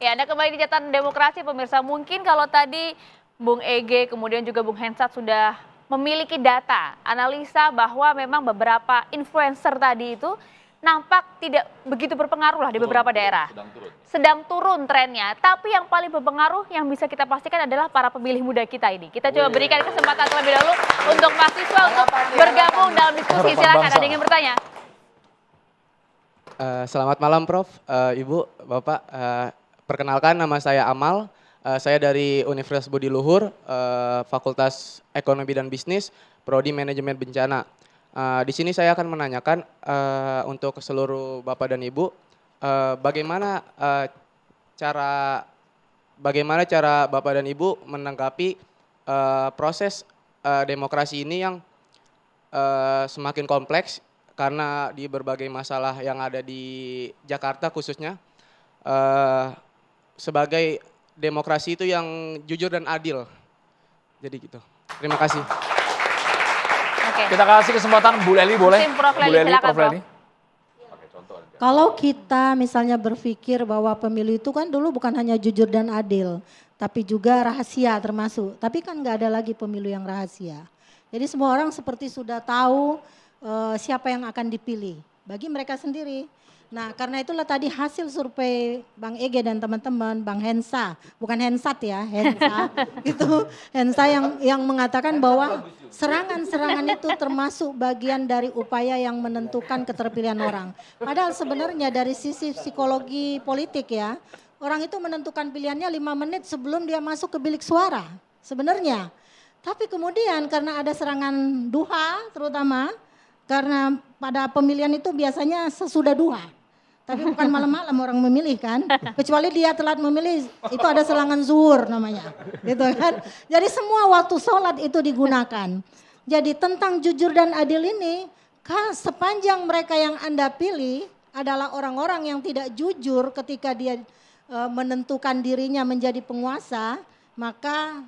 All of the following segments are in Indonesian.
Ya, Anda kembali di catatan demokrasi pemirsa. Mungkin kalau tadi Bung Ege kemudian juga Bung Hensat sudah memiliki data, analisa bahwa memang beberapa influencer tadi itu nampak tidak begitu berpengaruh lah di beberapa daerah. Sedang turun trennya, tapi yang paling berpengaruh yang bisa kita pastikan adalah para pemilih muda kita ini. Kita coba berikan kesempatan terlebih dahulu untuk mahasiswa untuk bergabung dalam diskusi. Silakan, ada yang ingin bertanya? Selamat malam Prof, Ibu, Bapak. Perkenalkan nama saya Amal, saya dari Universitas Budi Luhur, Fakultas Ekonomi dan Bisnis, Prodi Manajemen Bencana. Di sini saya akan menanyakan untuk seluruh Bapak dan Ibu, bagaimana cara Bapak dan Ibu menanggapi proses demokrasi ini yang semakin kompleks karena di berbagai masalah yang ada di Jakarta khususnya, sebagai demokrasi itu yang jujur dan adil. Jadi gitu. Terima kasih. Kita kasih kesempatan Bu Leli, boleh? Prof. Leli, silakan, Prof. Leli. Kalau kita misalnya berpikir bahwa pemilu itu kan dulu bukan hanya jujur dan adil, tapi juga rahasia termasuk. Tapi kan nggak ada lagi pemilu yang rahasia. Jadi semua orang seperti sudah tahu siapa yang akan dipilih bagi mereka sendiri. Nah karena itulah tadi hasil survei Bang Ege dan teman-teman, Bang Hensa, bukan Hensat ya, Hensa, itu Hensa yang mengatakan bahwa serangan-serangan itu termasuk bagian dari upaya yang menentukan keterpilihan orang. Padahal sebenarnya dari sisi psikologi politik ya, orang itu menentukan pilihannya 5 menit sebelum dia masuk ke bilik suara sebenarnya. Tapi kemudian karena ada serangan duha terutama, karena pada pemilihan itu biasanya sesudah duha. Tapi bukan malam-malam orang memilih kan, kecuali dia telat memilih itu ada serangan zuhur namanya, gitu kan. Jadi semua waktu sholat itu digunakan. Jadi tentang jujur dan adil ini, sepanjang mereka yang Anda pilih adalah orang-orang yang tidak jujur ketika dia menentukan dirinya menjadi penguasa, maka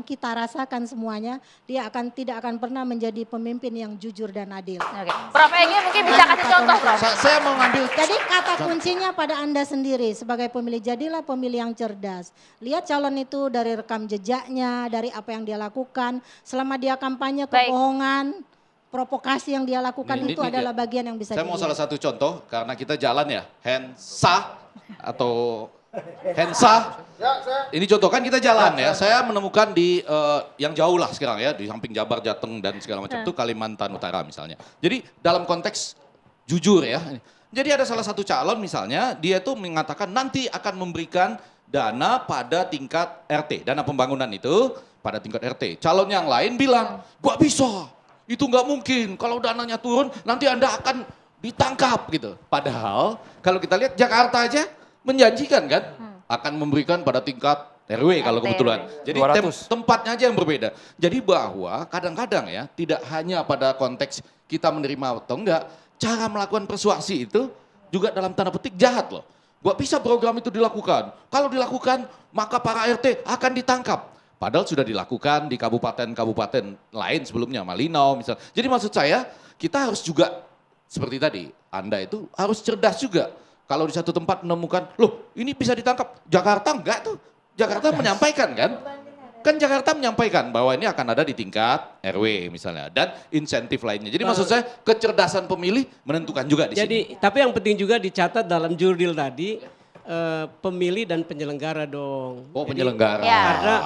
kita rasakan semuanya, dia tidak akan pernah menjadi pemimpin yang jujur dan adil. Oke. Prof. Ege mungkin bisa kasih contoh, Prof. Saya mau ngambil. Jadi kata kuncinya pada Anda sendiri sebagai pemilih, jadilah pemilih yang cerdas. Lihat calon itu dari rekam jejaknya, dari apa yang dia lakukan, selama dia kampanye kebohongan, provokasi yang dia lakukan itu adalah bagian yang bisa Saya mau salah satu contoh, karena kita jalan ya, Hensa atau Hensa. Ini contoh kan kita jalan ya. Saya menemukan di yang jauh lah sekarang ya, di samping Jabar, Jateng dan segala macam itu Kalimantan Utara misalnya. Jadi dalam konteks jujur ya. Jadi ada salah satu calon misalnya, dia tuh mengatakan nanti akan memberikan dana pada tingkat RT, dana pembangunan itu pada tingkat RT. Calon yang lain bilang, gak bisa, itu nggak mungkin. Kalau dananya turun nanti Anda akan ditangkap gitu. Padahal kalau kita lihat Jakarta aja menjanjikan kan akan memberikan pada tingkat RW kalau kebetulan. Jadi tempatnya aja yang berbeda. Jadi bahwa kadang-kadang ya tidak hanya pada konteks kita menerima atau enggak, cara melakukan persuasi itu juga dalam tanda petik jahat loh. Gak bisa program itu dilakukan. Kalau dilakukan maka para RT akan ditangkap. Padahal sudah dilakukan di kabupaten-kabupaten lain sebelumnya, Malinau misalnya. Jadi maksud saya kita harus juga seperti tadi, Anda itu harus cerdas juga. Kalau di satu tempat menemukan, loh ini bisa ditangkap, Jakarta enggak tuh. Jakarta menyampaikan kan? Kan Jakarta menyampaikan bahwa ini akan ada di tingkat RW misalnya. Dan insentif lainnya. Jadi maksud saya kecerdasan pemilih menentukan juga di sini. Tapi yang penting juga dicatat dalam jurdil tadi, pemilih dan penyelenggara dong. Oh penyelenggara. Karena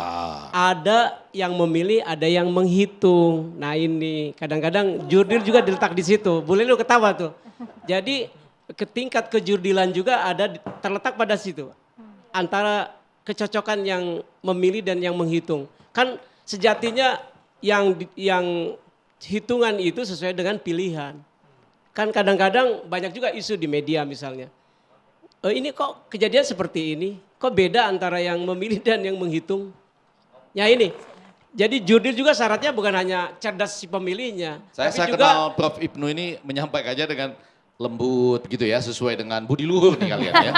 ada yang memilih, ada yang menghitung. Nah ini kadang-kadang jurdil juga diletak di situ. Boleh lu ketawa tuh. Jadi tingkat kejurdilan juga terletak pada situ. Antara kecocokan yang memilih dan yang menghitung. Kan sejatinya yang hitungan itu sesuai dengan pilihan. Kan kadang-kadang banyak juga isu di media misalnya. Ini kok kejadian seperti ini? Kok beda antara yang memilih dan yang menghitung? Ya ini. Jadi jurdil juga syaratnya bukan hanya cerdas si pemilihnya. Saya juga kenal Prof. Ibnu ini menyampaikan aja dengan lembut gitu ya, sesuai dengan budi luhur nih kalian ya.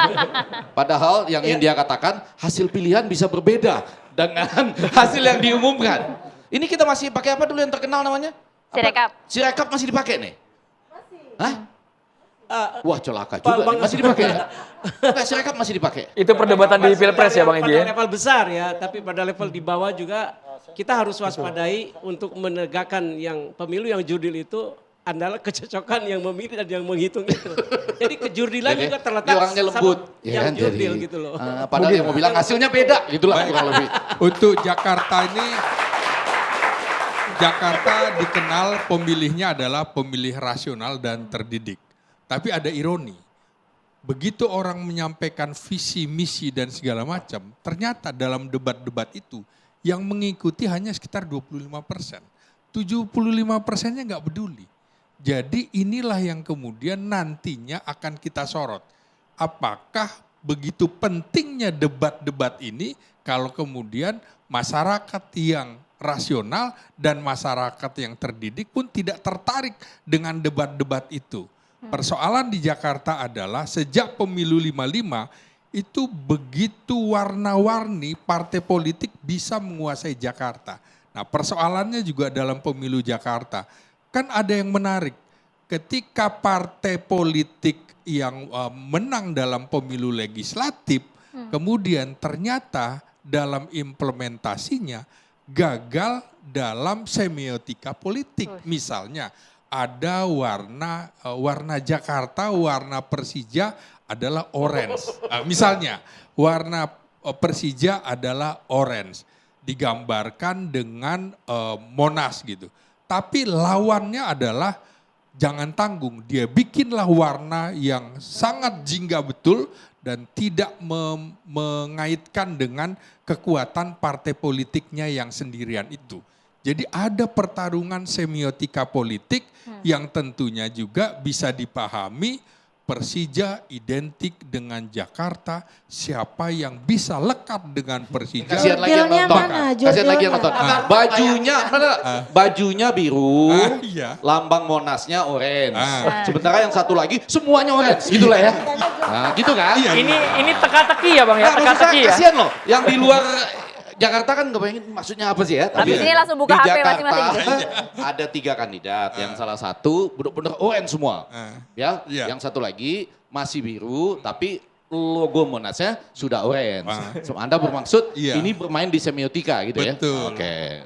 Padahal yang ingin dia katakan, hasil pilihan bisa berbeda dengan hasil yang diumumkan. Ini kita masih pakai apa dulu yang terkenal namanya? Sirekap. Sirekap masih dipakai nih? Masih. Hah? Wah celaka juga, nih. Masih dipakai ya? Nggak, Sirekap masih dipakai. Itu perdebatan di Pilpres ya Bang Egy. Pada level besar ya, tapi pada level di bawah juga kita harus waspadai untuk menegakkan yang pemilu yang jurdil itu adalah kecocokan yang memilih dan yang menghitung itu. Jadi kejurdilan juga terletak orangnya lembut. sama yang jurdil gitu loh. Padahal yang mau bilang hasilnya beda, gitulah kurang lebih. Untuk Jakarta ini, Jakarta dikenal pemilihnya adalah pemilih rasional dan terdidik. Tapi ada ironi, begitu orang menyampaikan visi, misi dan segala macam, ternyata dalam debat-debat itu yang mengikuti hanya sekitar 25%. 75%-nya nggak peduli. Jadi inilah yang kemudian nantinya akan kita sorot. Apakah begitu pentingnya debat-debat ini kalau kemudian masyarakat yang rasional dan masyarakat yang terdidik pun tidak tertarik dengan debat-debat itu. Persoalan di Jakarta adalah sejak pemilu 55 itu begitu warna-warni partai politik bisa menguasai Jakarta. Nah persoalannya juga dalam pemilu Jakarta. Kan ada yang menarik, ketika partai politik yang menang dalam pemilu legislatif, kemudian ternyata dalam implementasinya gagal dalam semiotika politik. Misalnya ada warna Jakarta, warna Persija adalah orange. Misalnya warna Persija adalah orange, digambarkan dengan Monas gitu. Tapi lawannya adalah jangan tanggung, dia bikinlah warna yang sangat jingga betul dan tidak mengaitkan dengan kekuatan partai politiknya yang sendirian itu. Jadi ada pertarungan semiotika politik yang tentunya juga bisa dipahami. Persija identik dengan Jakarta, siapa yang bisa lekat dengan Persija. Kasihan lagi yang nonton. Kasihan lagi yang nonton. Bajunya biru, lambang Monasnya orange. Sementara yang satu lagi semuanya orange, gitulah ya. Nah, gitu kan? Ini teka-teki ya Bang ya, teka-teki ya. Kasihan loh, yang di luar Jakarta kan nggak bayangin maksudnya apa sih ya. Tapi ini langsung buka di HP Jakarta masing-masing. ada 3 kandidat, yang salah satu benar-benar orange semua. Ya, yang satu lagi masih biru tapi logo Monasnya sudah orange. So, Anda bermaksud ini bermain di semiotika gitu ya? Betul. Oke.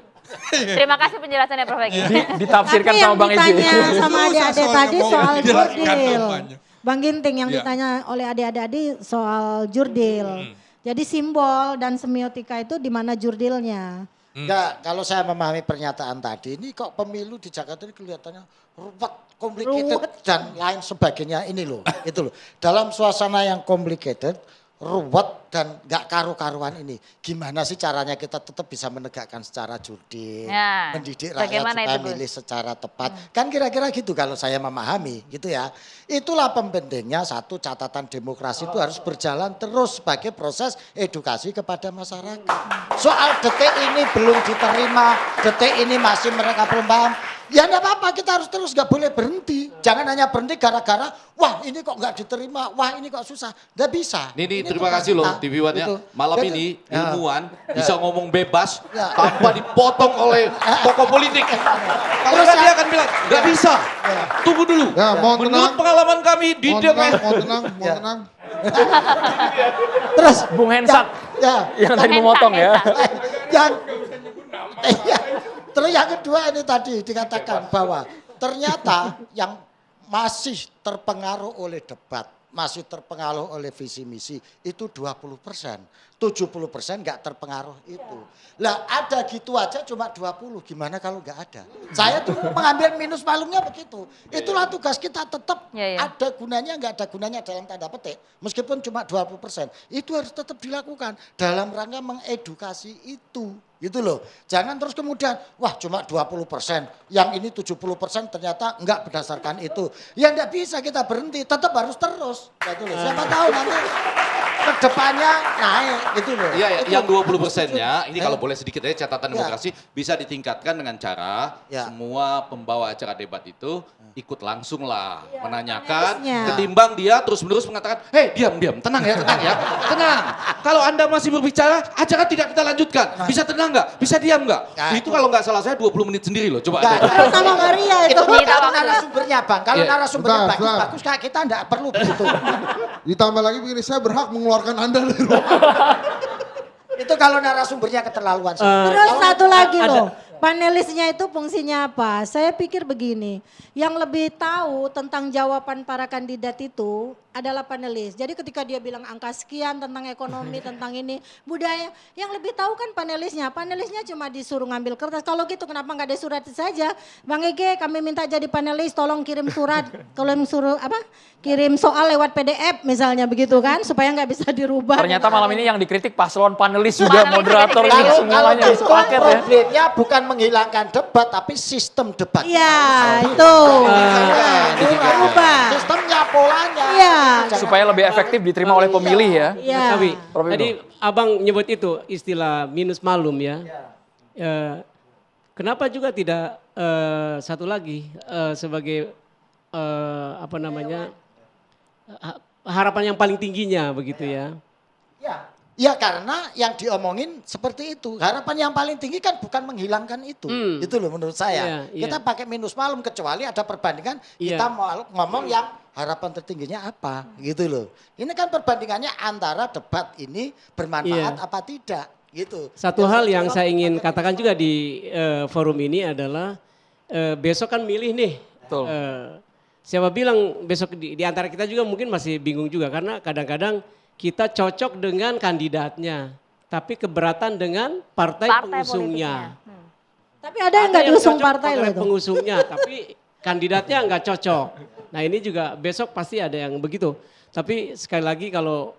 Terima kasih penjelasannya Prof. Egy. Ditafsirkan Tapi sama Bang yang Egy. ditanya sama adik-adik tadi soal menjelaskan jurdil. namanya. Bang Ginting yang ditanya oleh adik-adik tadi soal jurdil. Jadi simbol dan semiotika itu di mana jurdilnya? Enggak, kalau saya memahami pernyataan tadi, ini kok pemilu di Jakarta ini kelihatannya ruwet, complicated dan lain sebagainya ini loh, itu loh. Dalam suasana yang complicated, ruwet dan nggak karu-karuan ini. Gimana sih caranya kita tetap bisa menegakkan secara jurdil, Ya, mendidik rakyat bagaimana supaya itu, Gus? milih secara tepat. Kan kira-kira gitu kalau saya memahami gitu ya. Itulah pentingnya satu catatan demokrasi itu harus berjalan terus sebagai proses edukasi kepada masyarakat. Soal detik ini belum diterima, detik ini masih mereka belum paham. Ya enggak apa-apa, kita harus terus, gak boleh berhenti. Jangan hanya berhenti gara-gara, wah ini kok gak diterima, wah ini kok susah. Gak bisa. Ini terima kasih loh TV One-nya. Malam ini ilmuwan bisa ngomong bebas tanpa dipotong oleh tokoh politik. Kalau dia akan bilang, gak bisa. Tunggu dulu. Menurut pengalaman kami di DPR. Mau tenang. Terus Bung Hensat yang tadi memotong ya. Terus yang kedua ini tadi dikatakan bahwa ternyata yang masih terpengaruh oleh debat, masih terpengaruh oleh visi misi itu 20%. 70% nggak terpengaruh itu. Lah ada gitu aja cuma 20, gimana kalau nggak ada? Saya tuh mengambil minus malumnya begitu. Itulah tugas kita tetap ada gunanya nggak ada gunanya dalam tanda petik. Meskipun cuma 20%. Itu harus tetap dilakukan dalam rangka mengedukasi itu. Gitu loh. Jangan terus kemudian, wah cuma 20%, yang ini 70% ternyata enggak berdasarkan itu. Ya enggak bisa kita berhenti, tetap harus terus. Gitu loh. Siapa tahu nanti ke depannya naik gitu loh. Iya, yang 20%-nya, ini kalau boleh sedikit aja catatan demokrasi, bisa ditingkatkan dengan cara semua pembawa acara debat itu ikut langsung lah menanyakan, ketimbang dia terus-menerus mengatakan, hei diam, tenang ya. Tenang. Kalau Anda masih berbicara, acara tidak kita lanjutkan. Bisa tenang nggak? Bisa diam nggak? Itu kalau nggak salah saya 20 menit sendiri loh. Coba. Sama Maria itu. Kalau narasumbernya Bang, kalau narasumbernya bagus kayak kita enggak perlu begitu. Ditambah lagi begini, saya berhak mengeluarkan Anda dari rumah. Itu kalau narasumbernya keterlaluan. Terus satu lagi loh, panelisnya itu fungsinya apa? Saya pikir begini, yang lebih tahu tentang jawaban para kandidat itu adalah panelis. Jadi ketika dia bilang angka sekian tentang ekonomi, tentang ini, budaya, yang lebih tahu kan panelisnya. Panelisnya cuma disuruh ngambil kertas. Kalau gitu kenapa nggak ada surat saja? Bang Ege, kami minta jadi panelis, tolong kirim surat. Kalau yang suruh apa? Kirim soal lewat PDF misalnya begitu kan, supaya nggak bisa dirubah. Ternyata malam ini yang dikritik paslon panelis juga, moderator ini Kalau semuanya gitu sepaket ya. problemnya bukan menghilangkan debat, tapi sistem debat. Iya, itu. Berubah. Sistemnya, polanya. Iya. Supaya lebih efektif diterima oleh pemilih ya. Iya. Tapi Prof. tadi abang nyebut itu istilah minus malum ya. Kenapa juga tidak satu lagi sebagai apa namanya harapan yang paling tingginya begitu ya? Ya karena yang diomongin seperti itu. Harapan yang paling tinggi kan bukan menghilangkan itu. Itu loh menurut saya. Kita pakai minus malum kecuali ada perbandingan kita mau ngomong yang harapan tertingginya apa gitu loh. Ini kan perbandingannya antara debat ini bermanfaat apa tidak gitu. Satu hal yang saya ingin katakan juga di forum ini adalah besok kan milih nih. Betul. Siapa bilang besok di antara kita juga mungkin masih bingung juga karena kadang-kadang kita cocok dengan kandidatnya, tapi keberatan dengan partai pengusungnya. Tapi ada yang nggak diusung partai loh itu. Pengusungnya, tapi kandidatnya nggak cocok. Nah ini juga besok pasti ada yang begitu. Tapi sekali lagi kalau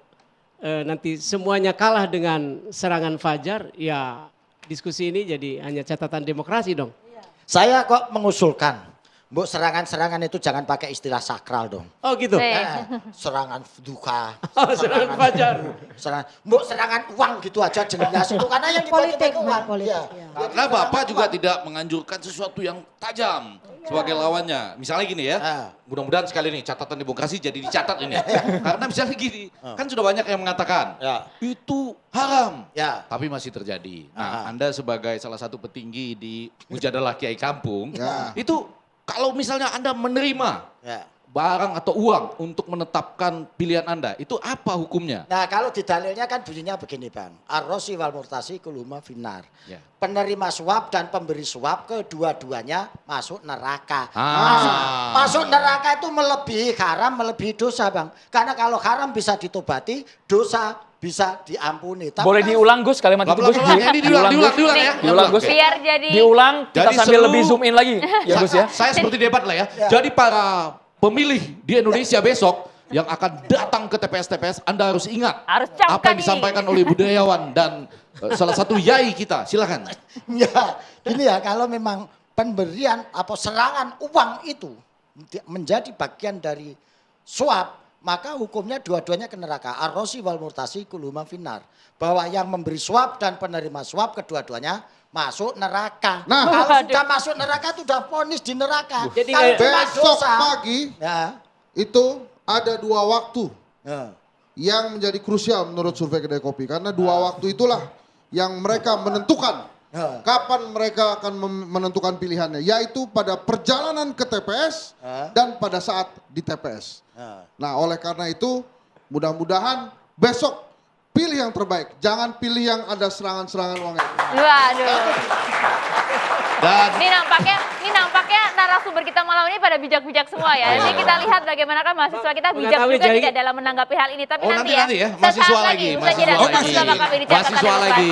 nanti semuanya kalah dengan serangan fajar, ya diskusi ini jadi hanya catatan demokrasi dong. Saya kok mengusulkan. Mbok serangan-serangan itu jangan pakai istilah sakral dong. Oh gitu. Serangan duka. Serangan fajar. Mbok serangan uang gitu aja jelas itu karena yang Politik, uang. politik. Karena Bapak juga tidak menganjurkan sesuatu yang tajam sebagai lawannya. Misalnya gini ya, mudah-mudahan sekali nih catatan demokrasi jadi dicatat ini. Karena misalnya gini, kan sudah banyak yang mengatakan itu haram, tapi masih terjadi. Nah, Anda sebagai salah satu petinggi di Mujadalah Kiai Kampung, itu kalau misalnya Anda menerima barang atau uang untuk menetapkan pilihan Anda, itu apa hukumnya? Nah kalau di dalilnya kan bunyinya begini Bang. Ar-rosi wal murtasi kuluma finnar. Penerima suap dan pemberi suap kedua-duanya masuk neraka. Masuk neraka itu melebihi haram, melebihi dosa Bang. Karena kalau haram bisa ditobati, dosa bisa diampuni. Tapi boleh diulang Gus kalimat itu Gus? Diulang ya. Diulang Gus. Biar jadi. Diulang kita Jadi sambil lebih zoom in lagi ya Gus ya. Saya seperti debat lah ya. Jadi para pemilih di Indonesia besok yang akan datang ke TPS-TPS, Anda harus ingat Harus apa yang disampaikan oleh budayawan dan salah satu yai kita. Silakan. Ya, ini ya kalau memang pemberian atau serangan uang itu menjadi bagian dari suap, maka hukumnya dua-duanya ke neraka. Ar-rosi wal murtasi kuluma finnar. Bahwa yang memberi suap dan penerima suap kedua-duanya masuk neraka. Nah, kalau sudah masuk neraka itu sudah vonis di neraka. Jadi kalau cuma besok dosa, pagi itu ada 2 waktu yang menjadi krusial menurut survei Kedai Kopi. Karena 2 waktu itulah yang mereka menentukan kapan mereka akan menentukan pilihannya. Yaitu pada perjalanan ke TPS dan pada saat di TPS. Nah oleh karena itu mudah-mudahan besok pilih yang terbaik. Jangan pilih yang ada serangan-serangan uangnya. Waduh. Dan Ini nampaknya narasumber kita malam ini pada bijak-bijak semua ya. Nanti kita lihat bagaimana kan mahasiswa kita bijak juga tidak dalam menanggapi hal ini. Tapi nanti ya. mahasiswa lagi. Mahasiswa lagi.